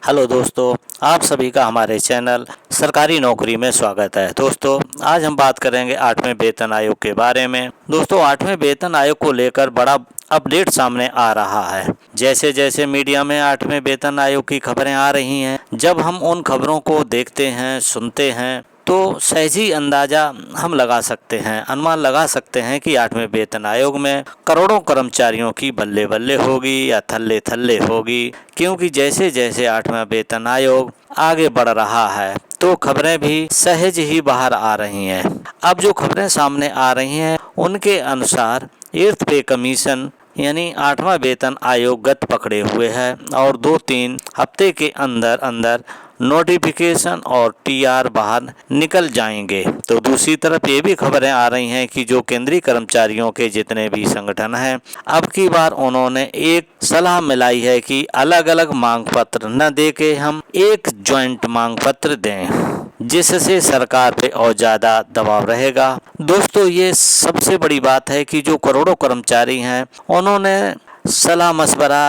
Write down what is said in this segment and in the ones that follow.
Hello दोस्तों, आप सभी का हमारे चैनल सरकारी नौकरी में स्वागत है। दोस्तों, आज हम बात करेंगे 8वें वेतन आयोग के बारे में। दोस्तों, 8वें वेतन आयोग को लेकर बड़ा अपडेट सामने आ रहा है। जैसे जैसे मीडिया में 8वें वेतन आयोग की खबरें आ रही हैं, जब हम उन खबरों को देखते हैं, सुनते हैं, तो सहजी अंदाजा हम लगा सकते हैं, अनुमान लगा सकते हैं कि 8वें वेतन आयोग में करोड़ों कर्मचारियों की बल्ले बल्ले होगी या थल्ले थल्ले होगी। क्योंकि जैसे जैसे 8वां वेतन आयोग आगे बढ़ रहा है तो खबरें भी सहज ही बाहर आ रही हैं। अब जो खबरें सामने आ रही हैं उनके अनुसार 8th पे कमीशन यानी 8वां वेतन आयोग गत पकड़े हुए है और 2-3 हफ्ते के अंदर अंदर नोटिफिकेशन और टीआर बाहर निकल जाएंगे। तो दूसरी तरफ ये भी खबरें आ रही हैं कि जो केंद्रीय कर्मचारियों के जितने भी संगठन हैं, अब की बार उन्होंने एक सलाह मिलाई है कि अलग अलग मांग पत्र न देके हम एक ज्वाइंट मांग पत्र दें, जिससे सरकार पे और ज़्यादा दबाव रहेगा। दोस्तों, ये सबसे बड़ी बात है कि जो करोड़ों कर्मचारी हैं उन्होंने सलाह मशवरा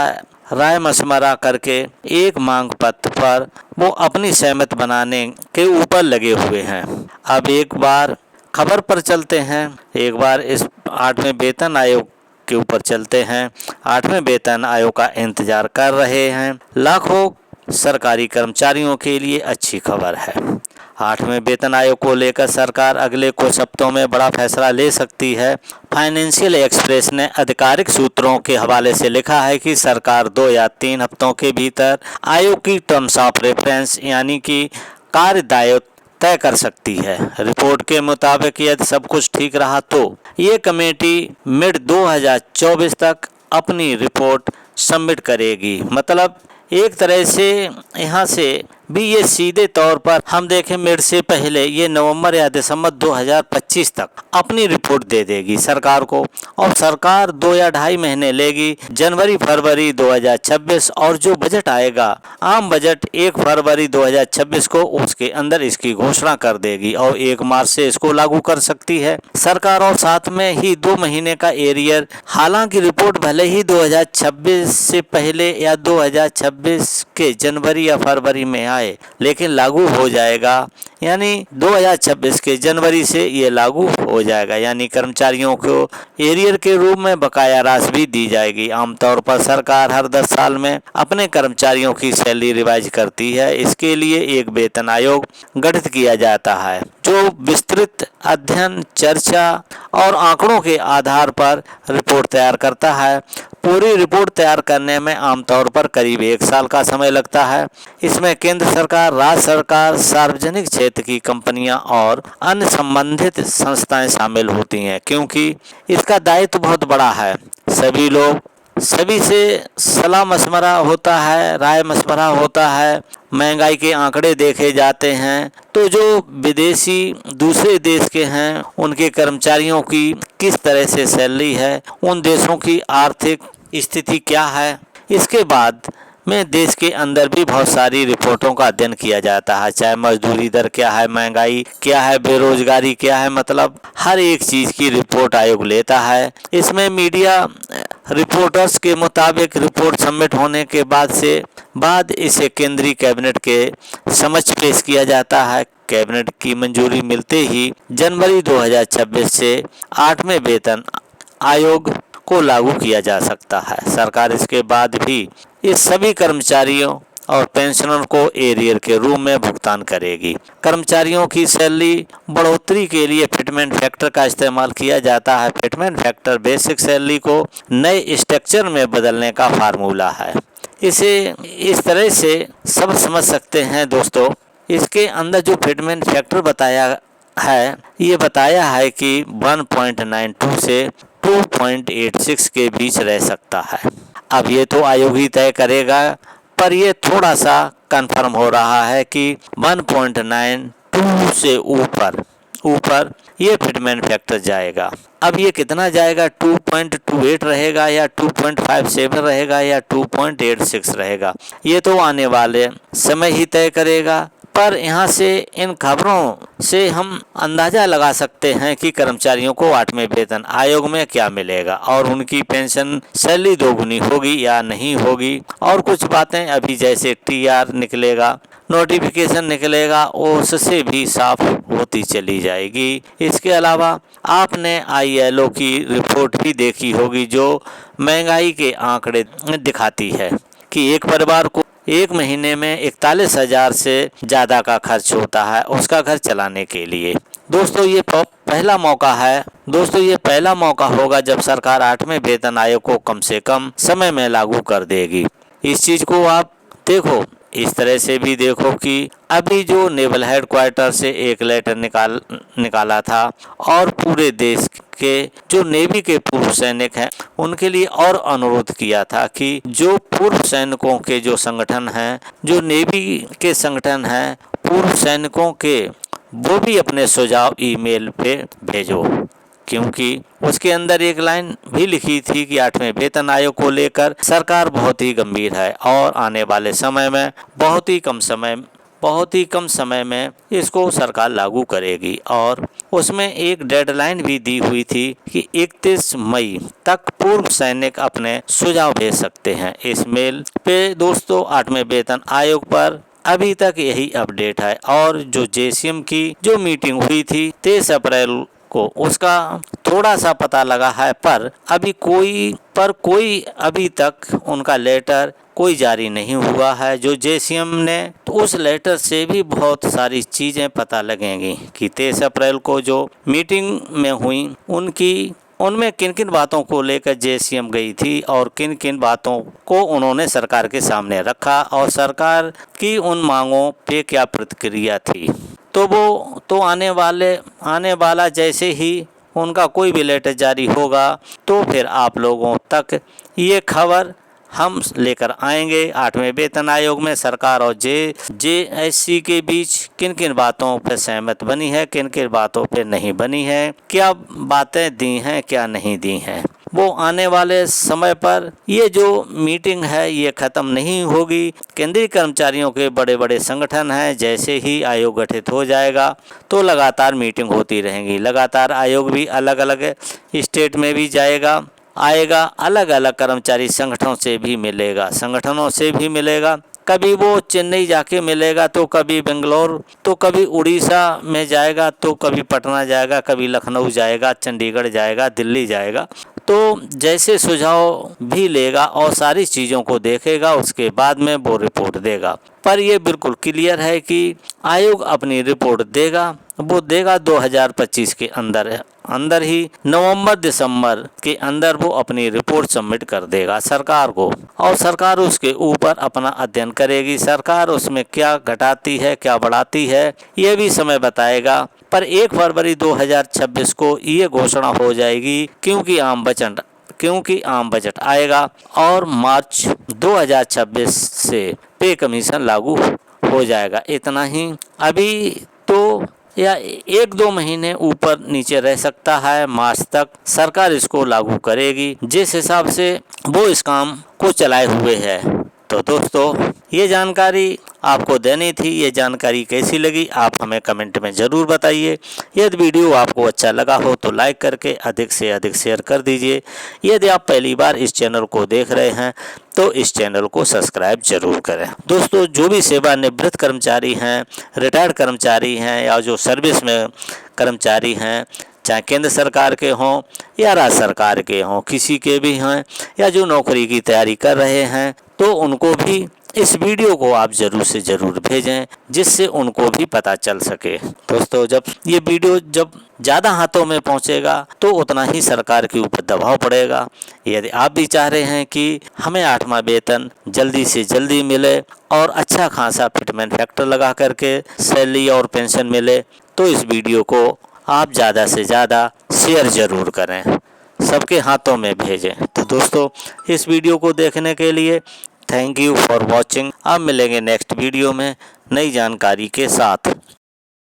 राय मशवरा करके एक मांग पत्र पर वो अपनी सहमत बनाने के ऊपर लगे हुए हैं। अब एक बार खबर पर चलते हैं, एक बार इस 8वें वेतन आयोग के ऊपर चलते हैं। 8वें वेतन आयोग का इंतजार कर रहे हैं लाखों सरकारी कर्मचारियों के लिए अच्छी खबर है। 8वें वेतन आयोग को लेकर सरकार अगले कुछ हफ्तों में बड़ा फैसला ले सकती है। फाइनेंशियल एक्सप्रेस ने आधिकारिक सूत्रों के हवाले से लिखा है कि सरकार 2 या 3 हफ्तों के भीतर आयोग की टर्म्स ऑफ रेफरेंस यानी कि कार्यदायित्व तय कर सकती है। रिपोर्ट के मुताबिक यदि सब कुछ ठीक रहा तो ये कमेटी मिड 2024 तक अपनी रिपोर्ट सबमिट करेगी। मतलब एक तरह से यहाँ से भी ये सीधे तौर पर हम देखें मिड से पहले ये नवंबर या दिसंबर 2025 तक अपनी रिपोर्ट दे देगी सरकार को, और सरकार 2 या 2.5 महीने लेगी। जनवरी फरवरी 2026 और जो बजट आएगा आम बजट 1 फरवरी 2026 को, उसके अंदर इसकी घोषणा कर देगी और 1 मार्च से इसको लागू कर सकती है सरकार। और साथ में ही 2 महीने का एरियर, हालांकि रिपोर्ट भले ही 2026 से पहले या 2026 के जनवरी या फरवरी में आए, लेकिन लागू हो जाएगा यानी 2026 के जनवरी से ये लागू हो जाएगा। यानी कर्मचारियों को एरियर के रूप में बकाया राशि भी दी जाएगी। आमतौर पर सरकार हर 10 साल में अपने कर्मचारियों की सैलरी रिवाइज करती है। इसके लिए एक वेतन आयोग गठित किया जाता है जो विस्तृत अध्ययन, चर्चा और आंकड़ों के आधार पर रिपोर्ट तैयार करता है। पूरी रिपोर्ट तैयार करने में आमतौर पर करीब 1 साल का समय लगता है। इसमें केंद्र सरकार, राज्य सरकार, सार्वजनिक क्षेत्र की कंपनियां और अन्य संबंधित संस्थाएं शामिल होती हैं, क्योंकि इसका दायित्व बहुत बड़ा है। सभी से सलाह मशवरा होता है, राय मशवरा होता है, महंगाई के आंकड़े देखे जाते हैं। तो जो विदेशी दूसरे देश के हैं उनके कर्मचारियों की किस तरह से सैलरी है, उन देशों की आर्थिक स्थिति क्या है, इसके बाद में देश के अंदर भी बहुत सारी रिपोर्टों का अध्ययन किया जाता है। चाहे मजदूरी दर क्या है, महंगाई क्या है, बेरोजगारी क्या है, मतलब हर एक चीज़ की रिपोर्ट आयोग लेता है। इसमें मीडिया रिपोर्टर्स के मुताबिक रिपोर्ट सबमिट होने के बाद इसे केंद्रीय कैबिनेट के समक्ष पेश किया जाता है। कैबिनेट की मंजूरी मिलते ही जनवरी 2026 से 8वें वेतन आयोग को लागू किया जा सकता है। सरकार इसके बाद भी इस सभी कर्मचारियों और पेंशनर को एरियर के रूप में भुगतान करेगी। कर्मचारियों की सैलरी बढ़ोतरी के लिए फिटमेंट फैक्टर का इस्तेमाल किया जाता है। फिटमेंट फैक्टर बेसिक सैलरी को नए स्ट्रक्चर में बदलने का फार्मूला है। इसे इस तरह से सब समझ सकते हैं दोस्तों। इसके अंदर जो फिटमेंट फैक्टर बताया है, ये बताया है कि 1.92 से 2.86 के बीच रह सकता है। अब ये तो आयोग ही तय करेगा, पर ये थोड़ा सा कंफर्म हो रहा है कि 1.92 से ऊपर ये फिटमेंट फैक्टर जाएगा। अब ये कितना जाएगा, 2.28 रहेगा या 2.57 रहेगा या 2.86 रहेगा, ये तो आने वाले समय ही तय करेगा। पर यहाँ से इन खबरों से हम अंदाजा लगा सकते हैं कि कर्मचारियों को 8वें वेतन आयोग में क्या मिलेगा और उनकी पेंशन सैलरी दोगुनी होगी या नहीं होगी। और कुछ बातें अभी जैसे TR निकलेगा, नोटिफिकेशन निकलेगा, उससे भी साफ होती चली जाएगी। इसके अलावा आपने ILO की रिपोर्ट भी देखी होगी जो महंगाई के आंकड़े दिखाती है कि एक परिवार को एक महीने में 41,000 से ज़्यादा का खर्च होता है उसका घर चलाने के लिए। दोस्तों ये पहला मौका है, दोस्तों ये पहला मौका होगा जब सरकार 8वें वेतन आयोग को कम से कम समय में लागू कर देगी। इस चीज़ को आप देखो, इस तरह से भी देखो कि अभी जो नेवल हेडक्वार्टर से एक लेटर निकाला था और पूरे देश के जो नेवी के पूर्व सैनिक हैं उनके लिए और अनुरोध किया था कि जो पूर्व सैनिकों के जो संगठन हैं, जो नेवी के संगठन हैं पूर्व सैनिकों के, वो भी अपने सुझाव ईमेल पे भेजो, क्योंकि उसके अंदर एक लाइन भी लिखी थी कि 8वें वेतन आयोग को लेकर सरकार बहुत ही गंभीर है और आने वाले समय में बहुत ही कम समय में इसको सरकार लागू करेगी। और उसमें एक डेडलाइन भी दी हुई थी कि 31 मई तक पूर्व सैनिक अपने सुझाव भेज सकते हैं। इस मेल पे दोस्तों 8वें वेतन आयोग पर अभी तक यही अपडेट है। और जो JCM की जो मीटिंग हुई थी 23 अप्रैल को, उसका थोड़ा सा पता लगा है, पर कोई अभी तक उनका लेटर कोई जारी नहीं हुआ है जो JCM ने, तो उस लेटर से भी बहुत सारी चीज़ें पता लगेंगी कि 23 अप्रैल को जो मीटिंग में हुई उनमें किन किन बातों को लेकर JCM गई थी और किन किन बातों को उन्होंने सरकार के सामने रखा और सरकार की उन मांगों पे क्या प्रतिक्रिया थी। तो वो तो आने वाला जैसे ही उनका कोई भी लेटर जारी होगा तो फिर आप लोगों तक ये खबर हम लेकर आएंगे। 8वें वेतन आयोग में सरकार और JSC के बीच किन किन बातों पर सहमत बनी है, किन किन बातों पर नहीं बनी है, क्या बातें दी हैं क्या नहीं दी हैं, वो आने वाले समय पर ये जो मीटिंग है ये ख़त्म नहीं होगी। केंद्रीय कर्मचारियों के बड़े बड़े संगठन हैं, जैसे ही आयोग गठित हो जाएगा तो लगातार मीटिंग होती रहेंगी। लगातार आयोग भी अलग अलग स्टेट में भी आएगा, अलग अलग कर्मचारी संगठनों से भी मिलेगा। कभी वो चेन्नई जाके मिलेगा, तो कभी बेंगलोर, तो कभी उड़ीसा में जाएगा, तो कभी पटना जाएगा, कभी लखनऊ जाएगा, चंडीगढ़ जाएगा, दिल्ली जाएगा। तो जैसे सुझाव भी लेगा और सारी चीज़ों को देखेगा, उसके बाद में वो रिपोर्ट देगा। पर ये बिल्कुल क्लियर है कि आयोग अपनी रिपोर्ट देगा, वो देगा 2025 के अंदर ही, नवंबर-दिसंबर के अंदर वो अपनी रिपोर्ट सबमिट कर देगा सरकार को और सरकार उसके ऊपर अपना अध्ययन करेगी। सरकार उसमें क्या घटाती है क्या बढ़ाती है ये भी समय बताएगा। पर 1 फरवरी 2026 को ये घोषणा हो जाएगी, क्योंकि आम बजट आएगा और मार्च 2026 से पे कमीशन लागू हो जाएगा। इतना ही, अभी तो या 1-2 महीने ऊपर नीचे रह सकता है, मार्च तक सरकार इसको लागू करेगी, जिस हिसाब से वो इस काम को चलाए हुए है। तो दोस्तों ये जानकारी आपको देनी थी। ये जानकारी कैसी लगी आप हमें कमेंट में ज़रूर बताइए। यदि वीडियो आपको अच्छा लगा हो तो लाइक करके अधिक से अधिक शेयर कर दीजिए। यदि आप पहली बार इस चैनल को देख रहे हैं तो इस चैनल को सब्सक्राइब जरूर करें। दोस्तों जो भी सेवानिवृत्त कर्मचारी हैं, रिटायर्ड कर्मचारी हैं या जो सर्विस में कर्मचारी हैं, चाहे केंद्र सरकार के हों या राज्य सरकार के हों, किसी के भी हैं या जो नौकरी की तैयारी कर रहे हैं, तो उनको भी इस वीडियो को आप ज़रूर से ज़रूर भेजें, जिससे उनको भी पता चल सके। दोस्तों जब ये वीडियो ज़्यादा हाथों में पहुंचेगा तो उतना ही सरकार के ऊपर दबाव पड़ेगा। यदि आप भी चाह रहे हैं कि हमें 8वां वेतन जल्दी से जल्दी मिले और अच्छा खासा फिटमेंट फैक्टर लगा करके सैलरी और पेंशन मिले, तो इस वीडियो को आप ज़्यादा से ज़्यादा शेयर ज़रूर करें, सबके हाथों में भेजें। तो दोस्तों इस वीडियो को देखने के लिए थैंक यू फॉर वॉचिंग। अब मिलेंगे नेक्स्ट वीडियो में नई जानकारी के साथ।